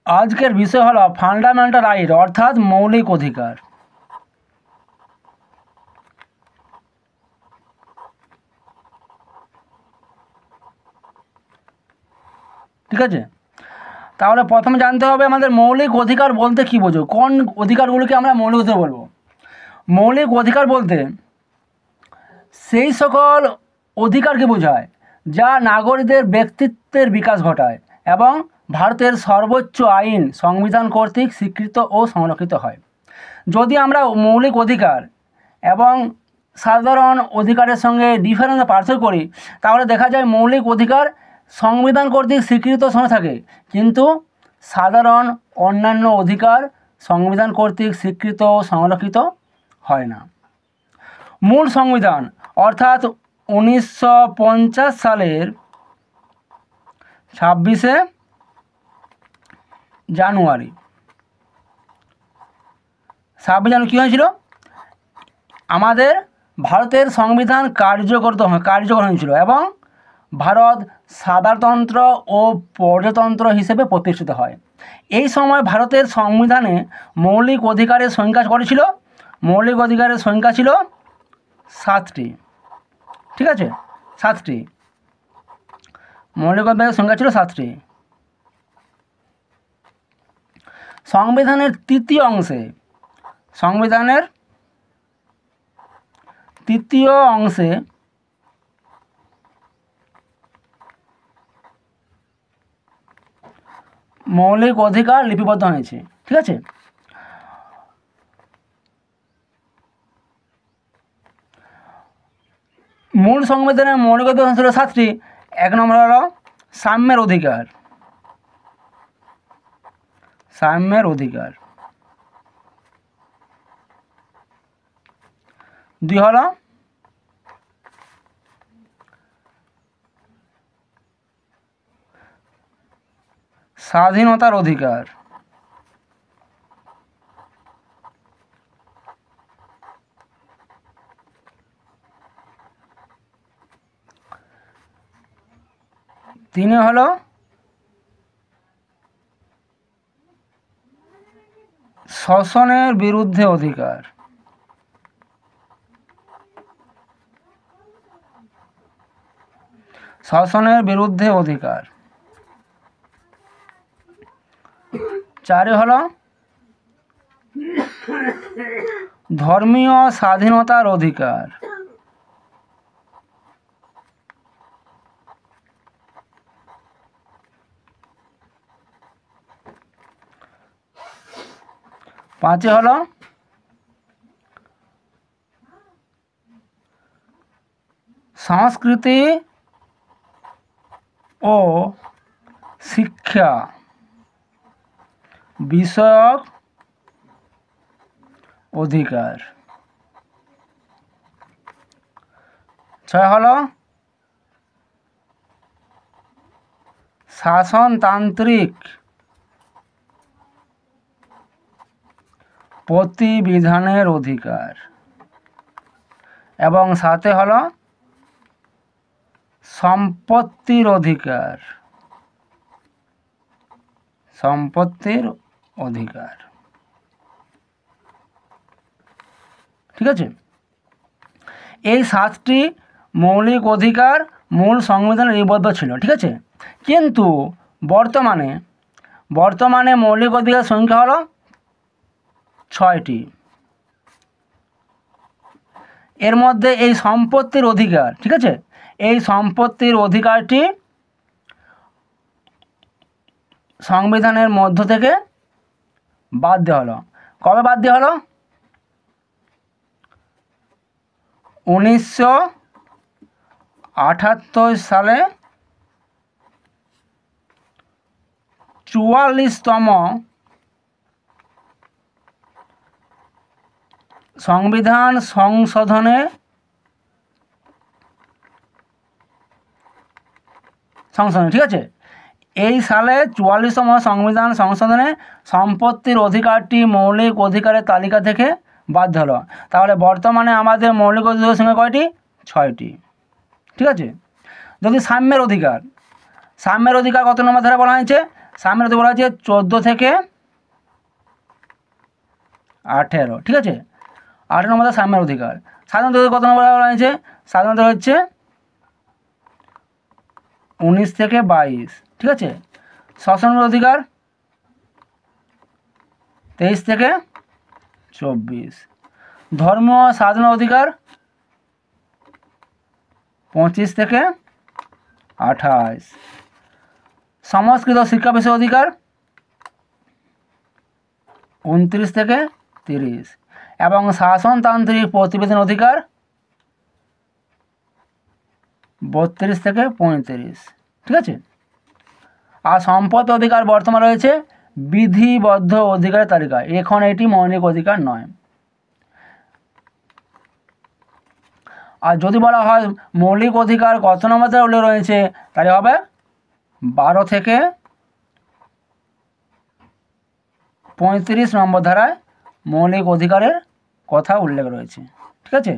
আজকের বিষয় হলো ফান্ডামেন্টাল রাইট অর্থাৎ মৌলিক অধিকার। ঠিক আছে, তাহলে প্রথমে জানতে হবে আমাদের মৌলিক অধিকার বলতে কী বোঝো, কোন অধিকারগুলোকে আমরা মৌলিক অধিকার বলবো। মৌলিক অধিকার বলতে সেই সকল অধিকারকে বোঝায় যা নাগরিকদের ব্যক্তিত্বের বিকাশ ঘটায় এবং ভারতের সর্বোচ্চ আইন সংবিধান কর্তৃক স্বীকৃত ও সংরক্ষিত হয়। যদি আমরা মৌলিক অধিকার এবং সাধারণ অধিকারের সঙ্গে ডিফারেন্স পার্থক্য করি, তাহলে দেখা যায় মৌলিক অধিকার সংবিধান কর্তৃক স্বীকৃত সময় থাকে, কিন্তু সাধারণ অন্যান্য অধিকার সংবিধান কর্তৃক স্বীকৃত ও সংরক্ষিত হয় না। মূল সংবিধান অর্থাৎ 1950 সালের 26শে জানুয়ারি কী হয়েছিল, আমাদের ভারতের সংবিধান কার্যকর হয়েছিল এবং ভারত সাধারণতন্ত্র ও প্রজাতন্ত্র হিসেবে প্রতিষ্ঠিত হয়। এই সময় ভারতের সংবিধানে মৌলিক অধিকারের সংখ্যা করেছিল, মৌলিক অধিকারের সংখ্যা ছিল 7টি। ঠিক আছে, 7টি মৌলিক অধিকারের সংখ্যা ছিল 7টি। সংবিধানের তৃতীয় অংশে মৌলিক অধিকার লিপিবদ্ধ হয়েছে। ঠিক আছে, মূল সংবিধানের মৌলিক অধিকার ছিল 7টি। 1 নম্বর হলো সাম্যের অধিকার। 2 হলো স্বাধীনতার অধিকার। 3 হলো শোষণের বিরুদ্ধে অধিকার। 4 হলো ধর্মীয় স্বাধীনতার অধিকার। 5 হলো সংস্কৃতি ও শিক্ষা বিষয়ক অধিকার। 6 হলো শাসনতান্ত্রিক প্রতিবিধানের অধিকার এবং 7 হলো সম্পত্তির অধিকার। ঠিক আছে, এই 7টি মৌলিক অধিকার মূল সংবিধানে লিপিবদ্ধ ছিল। ঠিক আছে, কিন্তু বর্তমানে মৌলিক অধিকার সংখ্যা হলো 6টি। এর মধ্যে এই সম্পত্তির অধিকার, ঠিক আছে, এই সম্পত্তির অধিকারটি সংবিধানের মধ্য থেকে বাদ দেওয়া হলো। কবে বাদ দেওয়া হলো? 1978 সালে 44তম সংবিধান সংশোধনে ঠিক আছে, এই সালে 44তম সংবিধান সংশোধনে সম্পত্তির অধিকারটি মৌলিক অধিকারের তালিকা থেকে বাদ হলো। তাহলে বর্তমানে আমাদের মৌলিক অধিকারের সংখ্যা কয়টি? 6টি। ঠিক আছে, যদি সাম্যের অধিকার কত নম্বর ধারা বলা হয়েছে? সাম্যের অধিকার বলা আছে 14 থেকে 18, ঠিক আছে। 18 নম্বর সাম্যের অধিকার। স্বাধীনতা অধিকার কত নম্বর বলা হয়েছে? স্বাধীনতা হচ্ছে 19 থেকে 22, ঠিক আছে। শাসনের অধিকার 23 থেকে 24। ধর্ম স্বাধীন অধিকার 25 থেকে 28। সংস্কৃত শিক্ষা বিষয় অধিকার 29 থেকে 30 এবং শাসনতান্ত্রিক প্রতিবেদন অধিকার 32 থেকে 35, ঠিক আছে। আর সম্পদ অধিকার বর্তমানে রয়েছে বিধিবদ্ধ অধিকারের তালিকায়, এখন এটি মৌলিক অধিকার নয়। আর যদি বলা হয় মৌলিক অধিকার কত নম্বর ধারায় উল্লেখ রয়েছে, তাহলে হবে 12 থেকে 35 নম্বর ধারায় মৌলিক অধিকারের কথা উল্লেখ রয়েছে, ঠিক আছে।